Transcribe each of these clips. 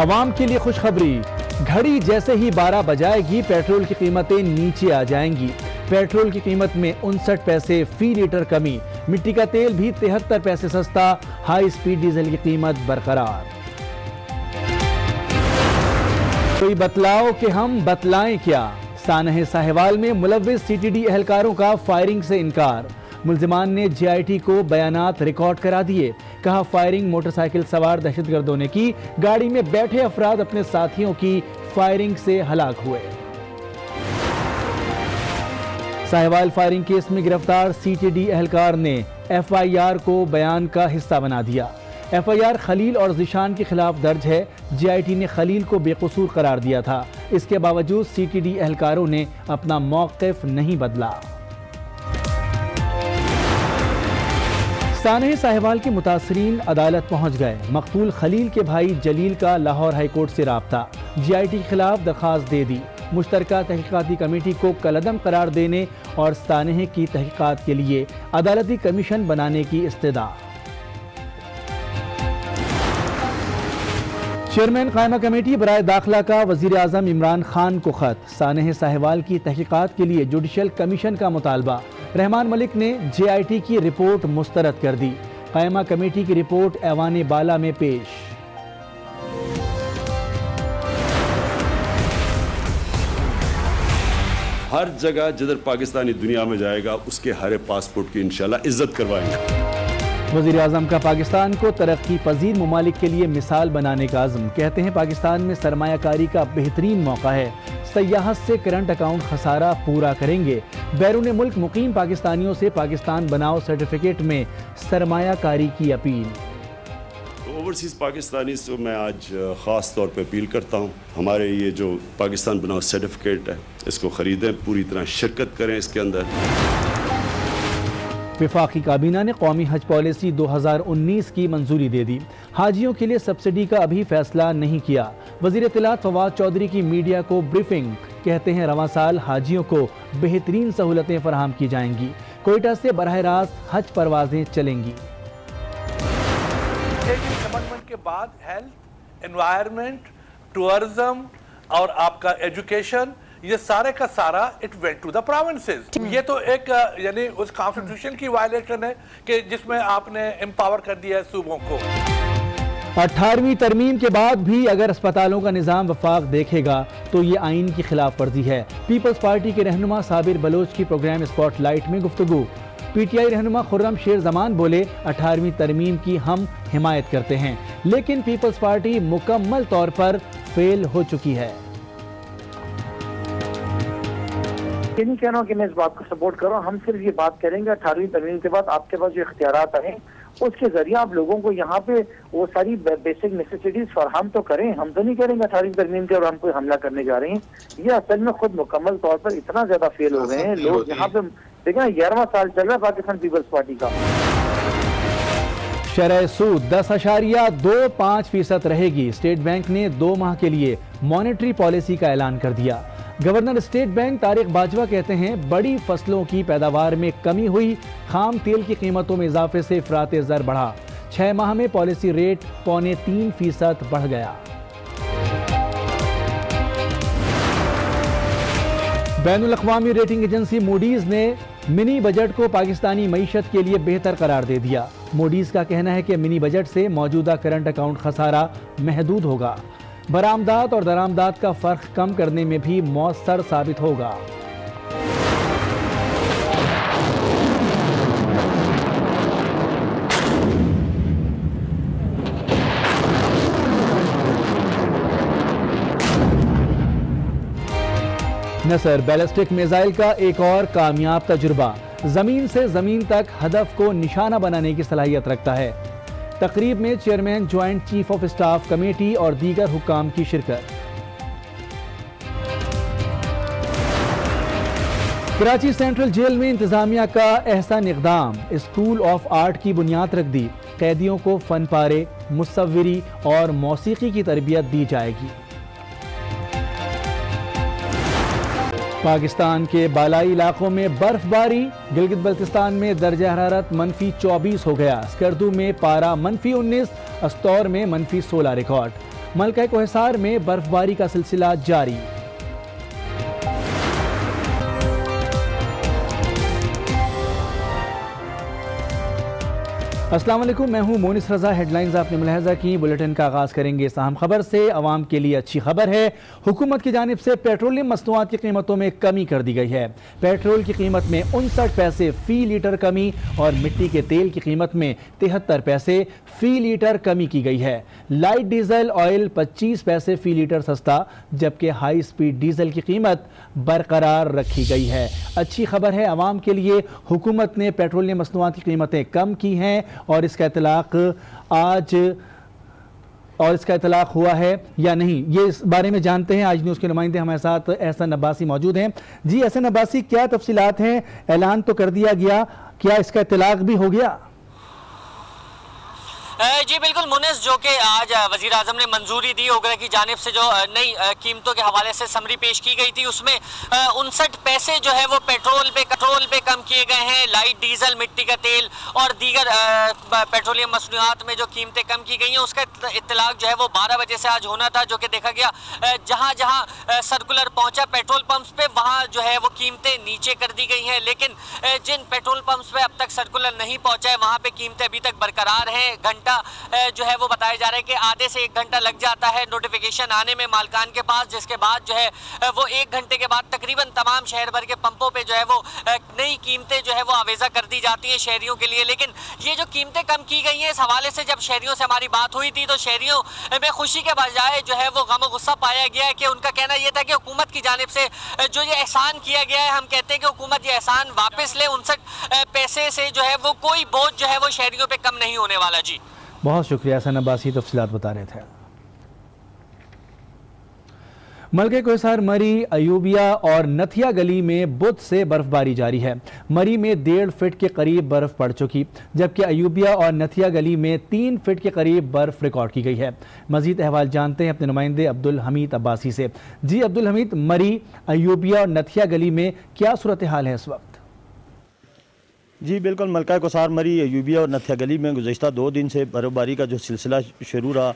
आवाम के लिए खुशखबरी, घड़ी जैसे ही 12 बजाएगी पेट्रोल की कीमतें नीचे आ जाएंगी। पेट्रोल की कीमत में 59 पैसे फी लीटर कमी, मिट्टी का तेल भी 73 पैसे सस्ता, हाई स्पीड डीजल की कीमत बरकरार। कोई बतलाओ कि हम बतलाएं क्या, सानह साहिवाल में मुलव्विस सीटीडी एहलकारों का फायरिंग से इनकार। मुल्जिमान ने जेआईटी को बयानात रिकॉर्ड करा दिए। कहा फायरिंग मोटरसाइकिल सवार दहशतगर्दों ने की, गाड़ी में बैठे अफराद अपने साथियों की फायरिंग से हलाक हुए। साहिवाल फायरिंग केस में गिरफ्तार सीटीडी एहलकार ने एफआईआर को बयान का हिस्सा बना दिया। एफआईआर खलील और जिशान के खिलाफ दर्ज है। जेआईटी ने खलील को बेकसूर करार दिया था। इसके बावजूद सीटीडी एहलकारों ने अपना मौक़िफ़ नहीं बदला। सानह साहिवाल के मुतासरीन अदालत पहुंच गए। मकतूल खलील के भाई जलील का लाहौर हाईकोर्ट से राब्ता, जेआईटी के खिलाफ दरख्वास्त दे दी। मुश्तरका तहकीकाती कमेटी को कलअदम करार देने और सानह की तहकीकात के लिए अदालती कमीशन बनाने की इस्तदा। चेयरमैन कायमा कमेटी बराए दाखिला का वजीर आज़म इमरान खान को खत, सानह साहिवाल की तहकीकात के लिए जुडिशल कमीशन का मुतालबा। रहमान मलिक ने जेआईटी की रिपोर्ट मुस्तरद कर दी। कायमा कमेटी की रिपोर्ट ऐवान बाला में पेश। हर जगह जिधर पाकिस्तानी दुनिया में जाएगा उसके हरे पासपोर्ट की इंशाल्लाह इज्जत करवाएंगे। वज़ीर आज़म का पाकिस्तान को तरक्की पजीर ममालिक के लिए मिसाल बनाने का अज़्म। कहते हैं पाकिस्तान में सरमायाकारी का बेहतरीन मौका है। सयाहत से करंट अकाउंट खसारा पूरा करेंगे। बैरून मुल्क मुकीम पाकिस्तानियों से पाकिस्तान बनाओ सर्टिफिकेट में सरमायाकारी की अपील। ओवरसीज़ पाकिस्तानी से मैं आज ख़ास तौर पे अपील करता हूँ, हमारे ये जो पाकिस्तान बनाओ सर्टिफिकेट है इसको ख़रीदें, पूरी तरह शिरकत करें इसके अंदर। वफाकी काबीना ने कौमी हज पॉलिसी 2019 की मंजूरी दे दी। हाजियों के लिए सब्सिडी का अभी फैसला नहीं किया। वज़ीर इत्तलात फवाद चौधरी की मीडिया को ब्रीफिंग। कहते हैं रवां साल हाजियों को बेहतरीन सहूलतें फराहम की जाएंगी। कोयटा से बराह रास्त हज परवाजें चलेंगी। कमिटमेंट के बाद हेल्थ, एनवायरनमेंट, टूरिज्म और आपका एजुकेशन, ये सारे का सारा it went to the provinces. ये तो एक यानी उस कॉन्स्टिट्यूशन की वायलेशन है कि जिसमें आपने एम्पावर कर दिया है सूबों को। 18वीं तरमीम के बाद भी अगर अस्पतालों का निज़ाम वफाक देखेगा तो ये आइन की खिलाफ वर्जी है। पीपल्स पार्टी के रहनुमा साबिर बलोच की प्रोग्राम स्पॉटलाइट में गुफ्तगू। पीटीआई रहनुमा खुर्रम शेर जमान बोले 18वीं तरमीम की हम हिमायत करते हैं, लेकिन पीपल्स पार्टी मुकम्मल तौर पर फेल हो चुकी है। ये नहीं कह रहा हूँ कि मैं इस बात को सपोर्ट कर रहा हूँ। हम सिर्फ ये बात करेंगे 18वीं तरमीम के बाद आपके पास जो इख्तियारात आए उसके जरिए आप लोगों को यहाँ पे वो सारी बेसिक नेसेसिटीज फराहम तो करें। हम तो नहीं करेंगे 18वीं तरमीम के और हम कोई हमला करने जा रहे हैं। ये असल में खुद मुकम्मल तौर पर इतना ज्यादा फेल हो गए हैं लोग। यहाँ पे देखें 11वां साल चल रहा है पाकिस्तान पीपल्स पार्टी का। शरह सूद 10.25% रहेगी। स्टेट बैंक ने 2 माह के लिए मॉनेटरी पॉलिसी का ऐलान कर दिया। Governor state bank Tariq Bajwa कहते हैं बड़ी फसलों की पैदावार में कमी हुई, खाम तेल की कीमतों में इजाफे से इफरात ज़र बढ़ा। 6 माह में पॉलिसी रेट 2.25% बढ़ गया। बैनुल अक़वामी रेटिंग एजेंसी मूडीज़ ने मिनी बजट को पाकिस्तानी मईशत के लिए बेहतर करार दे दिया। मूडीज़ का कहना है कि मिनी बजट से मौजूदा करंट अकाउंट खसारा महदूद होगा। बरामदात और दरामदात का फ़र्क कम करने में भी मौसर साबित होगा। नसर बैलिस्टिक मिसाइल का एक और कामयाब तजुर्बा। जमीन से जमीन तक हदफ को निशाना बनाने की सलाहियत रखता है। तकरीब में chairman joint chief of staff committee और दीगर हुक्काम की शिरकत। कराची सेंट्रल जेल में इंतजामिया का एहसान इक़दाम। स्कूल ऑफ आर्ट की बुनियाद रख दी। कैदियों को फन पारे, मुसव्विरी और मौसीकी की तरबियत दी जाएगी। पाकिस्तान के बालाई इलाकों में बर्फबारी। गिलगित बल्तिस्तान में दर्जा हरारत -24 हो गया। स्कर्दू में पारा -19, अस्तौर में -16 रिकॉर्ड। मलका कोहिसार में बर्फबारी का सिलसिला जारी। अस्सलाम वालेकुम, मैं हूं मोनिस रजा। हेडलाइंस आपने मुलाहजा की। बुलेटिन का आगाज करेंगे इस अहम खबर से। अवाम के लिए अच्छी खबर है, हुकूमत की जानिब से पेट्रोलियम मसनूआत की कीमतों में कमी कर दी गई है। पेट्रोल की कीमत में 59 पैसे फी लीटर कमी और मिट्टी के तेल की कीमत में 73 पैसे फी लीटर कमी की गई है। लाइट डीजल ऑयल 25 पैसे फी लीटर सस्ता, जबकि हाई स्पीड डीजल की कीमत बरकरार रखी गई है। अच्छी खबर है अवाम के लिए, हुकूमत ने पेट्रोलियम मसनूआत की कीमतें कम की हैं और इसका इतलाक हुआ है या नहीं, ये इस बारे में जानते हैं। आज न्यूज़ के नुमाइंदे हमारे साथ एहसन अब्बासी मौजूद हैं। जी एहसन अब्बासी, क्या तफसीलात हैं? ऐलान तो कर दिया गया, क्या इसका इतलाक भी हो गया? जी बिल्कुल मुनिस, जो कि आज वजीर आजम ने मंजूरी दी ओगरा की जानिब से जो नई कीमतों के हवाले से समरी पेश की गई थी, उसमें 59 पैसे जो है वो पेट्रोल पे कम किए गए हैं। लाइट डीजल, मिट्टी का तेल और दीगर पेट्रोलियम मसनूआत में जो कीमतें कम की गई हैं, उसका इत्तलाक जो है वो 12 बजे से आज होना था, जो कि देखा गया जहां जहां सर्कुलर पहुंचा पेट्रोल पंप्स पे, वहां जो है वो कीमतें नीचे कर दी गई हैं। लेकिन जिन पेट्रोल पंप्स पे अब तक सर्कुलर नहीं पहुंचा है, वहां पे कीमतें अभी तक बरकरार हैं। घंटा जो है वो बताया जा रहा है कि आधे से 1 घंटा लग जाता है नोटिफिकेशन आने में मालकान के पास, जिसके बाद जो है वो 1 घंटे के बाद तकरीबन तमाम शहर भर के पंपों पे जो है वो नई कीमतें जो है वो आवेजा कर दी जाती हैं शहरियों के लिए। लेकिन ये जो कीमतें कम की गई हैं, इस हवाले से जब शहरियों से हमारी बात हुई थी तो शहरियों में खुशी के बजाय जो है वो गम गुस्सा पाया गया है कि उनका कहना यह था कि हुकूमत की जानिब से जो ये एहसान किया गया है, हम कहते हैं कि हुकूमत ये एहसान वापस ले। 59 पैसे से जो है वो कोई बोझ जो है वो शहरियों पे कम नहीं होने वाला। जी बहुत शुक्रिया एहसन अब्बासी, तफसीलात बता रहे थे। मलके कोहिसार, मरी, अयूबिया और नथिया गली में बुध से बर्फबारी जारी है। मरी में 1.5 फीट के करीब बर्फ पड़ चुकी, जबकि अयूबिया और नथिया गली में 3 फीट के करीब बर्फ रिकॉर्ड की गई है। मजीद अहवाल जानते हैं अपने नुमाइंदे अब्दुल हमीद अब्बासी से। जी अब्दुल हमीद, मरी, अयूबिया और नथिया गली में क्या सूरत हाल है इस वक्त? जी बिल्कुल, मलका कोहिसार, मरी, अयूबिया और नथिया गली में गुज़श्ता 2 दिन से बर्फ़बारी का जो सिलसिला शुरू रहा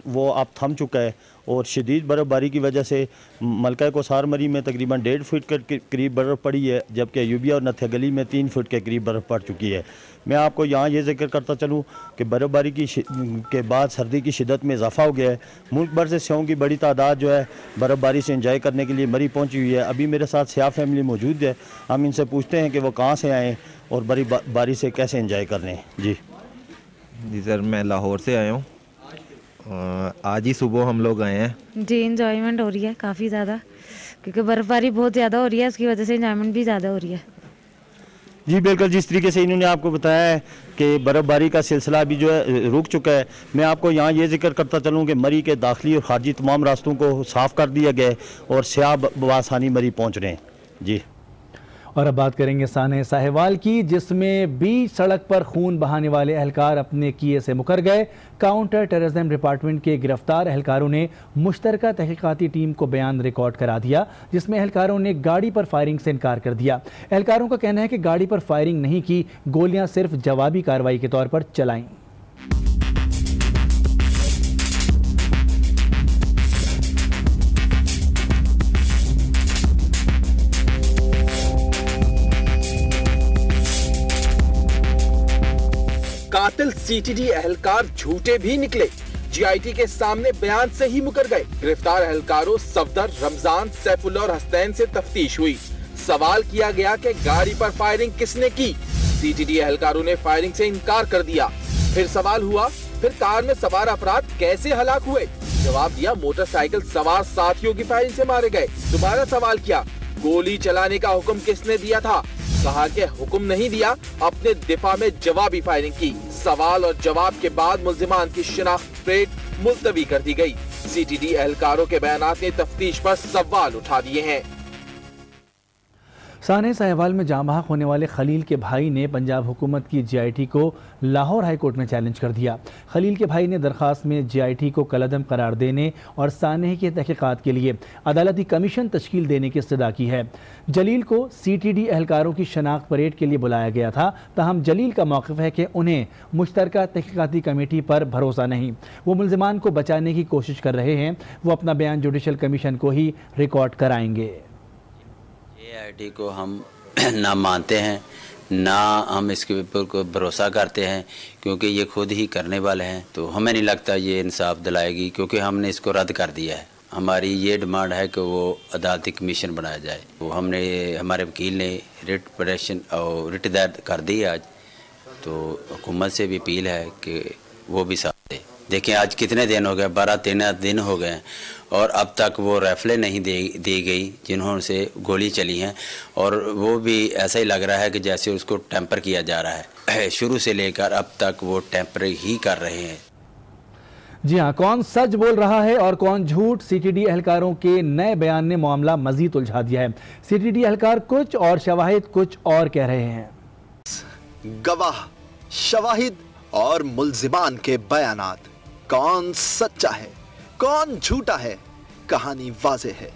वो अब थम चुका है और शदीद बर्फ़बारी की वजह से मलका कोहिसार, मरी में तकरीबन 1.5 फीट के करीब बर्फ़ पड़ी है, जबकि अयूबिया और नथिया गली में 3 फीट के करीब बर्फ़ पड़ चुकी है। मैं आपको यहाँ ये जिक्र करता चलूँ कि बर्फ़बारी के बाद सर्दी की शिदत में इजाफा हो गया है। मुल्क भर से सियाहों की बड़ी तादाद जो है बर्फ़बारी से इंजॉय करने के लिए मरी पहुँची हुई है। अभी मेरे साथ सियाह फैमिली मौजूद है, हम इनसे पूछते हैं कि वो कहाँ से आएँ और बड़ी बारी से कैसे इंजॉय कर रहे हैं। जी सर, मैं लाहौर से आया हूँ, आज ही सुबह हम लोग आए हैं। जी इंजॉयमेंट हो रही है काफ़ी ज़्यादा, क्योंकि बर्फ़बारी बहुत ज़्यादा हो रही है, उसकी वजह से इंजॉयमेंट भी ज़्यादा हो रही है। जी बिल्कुल, जिस तरीके से इन्होंने आपको बताया है कि बर्फ़बारी का सिलसिला अभी जो है रुक चुका है, मैं आपको यहाँ ये जिक्र करता चलूँ कि मरी के दाखिली और खारजी तमाम रास्तों को साफ़ कर दिया गया है और सियाह बआसानी मरी पहुँच रहे हैं। जी, और अब बात करेंगे साने साहिवाल की, जिसमें बीच सड़क पर खून बहाने वाले एहलकार अपने किए से मुकर गए। काउंटर टेररिज्म डिपार्टमेंट के गिरफ्तार एहलकारों ने मुश्तरका तहकीकाती टीम को बयान रिकॉर्ड करा दिया, जिसमें एहलकारों ने गाड़ी पर फायरिंग से इनकार कर दिया। एहलकारों का कहना है कि गाड़ी पर फायरिंग नहीं की, गोलियां सिर्फ जवाबी कार्रवाई के तौर पर चलाईं। कातिल सीटीडी एहलकार झूठे भी निकले, जीआईटी के सामने बयान से ही मुकर गए। गिरफ्तार एहलकारों सफदर, रमजान, सैफुल्लाह और हसनैन से तफ्तीश हुई। सवाल किया गया कि गाड़ी पर फायरिंग किसने की, सीटीडी एहलकारों ने फायरिंग से इनकार कर दिया। फिर सवाल हुआ, फिर कार में सवार अफराद कैसे हलाक हुए? जवाब दिया, मोटरसाइकिल सवार साथियों की फायरिंग से मारे गए। दोबारा सवाल किया, गोली चलाने का हुक्म किसने दिया था? कहा कि हुक्म नहीं दिया, अपने दिफा में जवाबी फायरिंग की। सवाल और जवाब के बाद मुल्जिमान की शिनाख्त परेड मुलतवी कर दी गई। सीटीडी एहलकारों के बयानात ने तफ्तीश पर सवाल उठा दिए हैं। साने साहिवाल में जाँ बहक होने वाले खलील के भाई ने पंजाब हुकूमत की JIT को लाहौर हाई कोर्ट में चैलेंज कर दिया। खलील के भाई ने दरख्वास्त में JIT को कलअदम करार देने और सानह की तहकीकात के लिए अदालती कमीशन तश्कील देने की इस्तदा की है। जलील को CTD एहलकारों की शनाख्त परेड के लिए बुलाया गया था, ताहम जलील का मौक़िफ़ है कि उन्हें मुश्तरका तहकीकाती कमेटी पर भरोसा नहीं। वो मुल्ज़िमान को बचाने की कोशिश कर रहे हैं। वो अपना बयान जुडिशल कमीशन को ही रिकॉर्ड कराएंगे। JIT को हम ना मानते हैं, ना हम इसके ऊपर को भरोसा करते हैं, क्योंकि ये खुद ही करने वाले हैं। तो हमें नहीं लगता ये इंसाफ दिलाएगी, क्योंकि हमने इसको रद्द कर दिया है। हमारी ये डिमांड है कि वो अदालती कमीशन बनाया जाए। वो हमने हमारे वकील ने रिट पटिशन और रिट दायर कर दी आज, तो हुकूमत से भी अपील है कि वो भी साथ दे। देखें आज कितने दिन हो गए, 12-13 दिन हो गए और अब तक वो राइफलें नहीं दी गई जिन्होंने से गोली चली हैं, और वो भी ऐसा ही लग रहा है कि जैसे उसको टेम्पर किया जा रहा है। शुरू से लेकर अब तक वो टेम्पर ही कर रहे हैं। जी हाँ, कौन सच बोल रहा है और कौन झूठ, CTD एहलकारों के नए बयान ने मामला मजीद उलझा दिया है। CTD एहलकार कुछ और शवाहिद कुछ और कह रहे हैं। गवाह, शवाहिद और मुल्जिमान के बयानात, कौन सच्चा है कौन झूठा है, कहानी वाज़ेह है।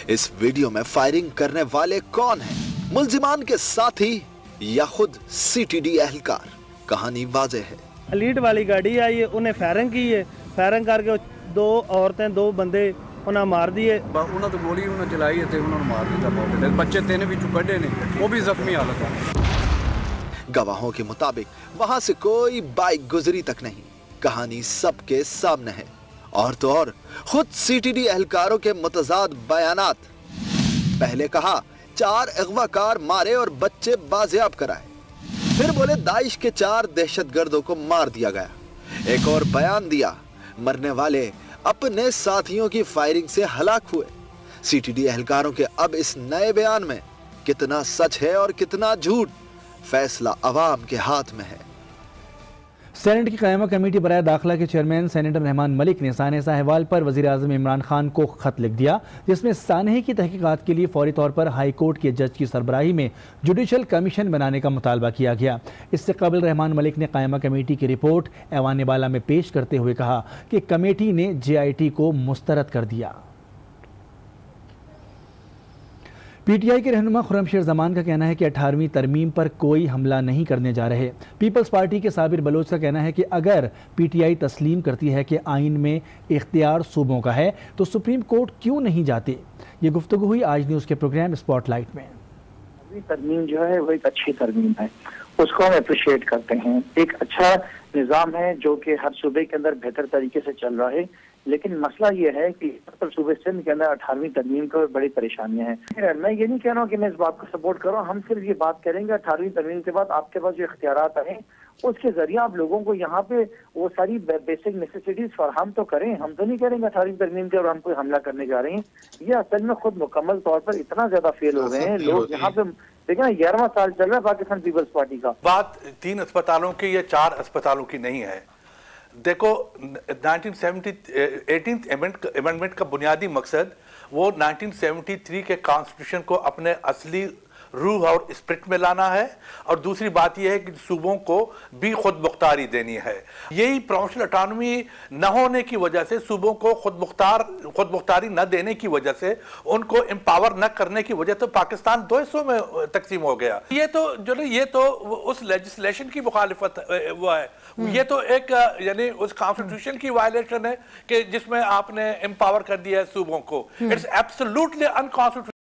इस वीडियो में फायरिंग करने वाले कौन हैं, मुल्जिमान के साथी या खुद CTD एहलकार, कहानी वाज़ेह है। लीड वाली गाड़ी आई है, उन्हें फायरिंग की है, फायरिंग करके 2 औरतें 2 बंदे उन्हें मार दिए। उन्होंने तो गोली उन्हें चलाई है, उन्होंने मार दिया मौके पे। बच्चे 3 भी कड्ढे ने, वो भी जख्मी हालत है। गवाहों के मुताबिक वहां से कोई बाइक गुजरी तक नहीं। कहानी सबके सामने है। और तो और खुद CTD एहलकारों के मुतजाद बयानात। पहले कहा 4 अगवाकार मारे और बच्चे बाजियाब कराए, फिर बोले दाइश के 4 दहशतगर्दों को मार दिया गया। एक और बयान दिया, मरने वाले अपने साथियों की फायरिंग से हलाक हुए। CTD एहलकारों के अब इस नए बयान में कितना सच है और कितना झूठ, फैसला अवाम के हाथ में है। सेनेट की क़यामा कमेटी बराए दाखिला के चेयरमैन सेनेटर रहमान मलिक ने साने साहिवाल पर वज़ीर-ए-आज़म इमरान खान को खत लिख दिया, जिसमें सानहे की तहकीकात के लिए फौरी तौर पर हाई कोर्ट के जज की सरबराही में जुडिशल कमीशन बनाने का मुतालबा किया गया। इससे कबल रहमान मलिक ने क़यामा कमेटी की रिपोर्ट ऐवान बाला में पेश करते हुए कहा कि कमेटी ने JIT को मुस्तरद कर दिया। PTI के रहनुमा खुर्रमशेर जमान का कहना है कि 18वीं तरमीम पर कोई हमला नहीं करने जा रहे। पीपल्स पार्टी के साबिर बलोच का कहना है कि अगर PTI तस्लीम करती है कि आइन में इख्तियार सूबों का है तो सुप्रीम कोर्ट क्यों नहीं जाते। ये गुफ्तगू हुई आज न्यूज़ के प्रोग्राम स्पॉटलाइट में। तरमीम जो है वो एक अच्छी तरमीम है, उसको हम अप्रिशिएट करते हैं। एक अच्छा निज़ाम है जो कि हर सूबे के अंदर बेहतर तरीके से चल रहा है, लेकिन मसला ये है कि सूबे सिंध के अंदर 18वीं तरमीम को बड़ी परेशानियां हैं। मैं ये नहीं कह रहा हूँ कि मैं इस बात को सपोर्ट कर रहा हूँ, हम सिर्फ ये बात करेंगे 18वीं तरमीम के बाद आपके पास जो इख्तियारात आए उसके जरिए आप लोगों को यहाँ पे वो सारी बेसिक नेसेसिटीज फराहम तो करें। हम तो नहीं करेंगे 18वीं तरमीम के और हम कोई हमला करने जा रहे हैं। ये असल में खुद मुकम्मल तौर पर इतना ज्यादा फेल हो गए हैं लोग यहाँ पे। देखिए ना 11वां साल चल रहा है पाकिस्तान पीपल्स पार्टी का। बात 3 अस्पतालों की या 4 अस्पतालों की नहीं है। देखो 18th अमेंडमेंट का बुनियादी मकसद वो 1973 के कॉन्स्टिट्यूशन को अपने असली रूह और स्पिरिट में लाना है, और दूसरी बात यह है कि सूबों को भी खुद मुख्तारी देनी है। यही प्रोविंशियल ऑटोनॉमी न होने की वजह से, सूबों को खुद मुख्तारी न देने की वजह से, उनको एम्पावर न करने की वजह से पाकिस्तान 2 हिस्सों में तकसीम हो गया। ये तो उस लेजिस्लेशन की मुखालिफत वो है। ये तो एक यानी उस कॉन्स्टिट्यूशन की वायलेशन है कि जिसमें आपने एम्पावर कर दिया है सूबों को। It's absolutely unconstitutional.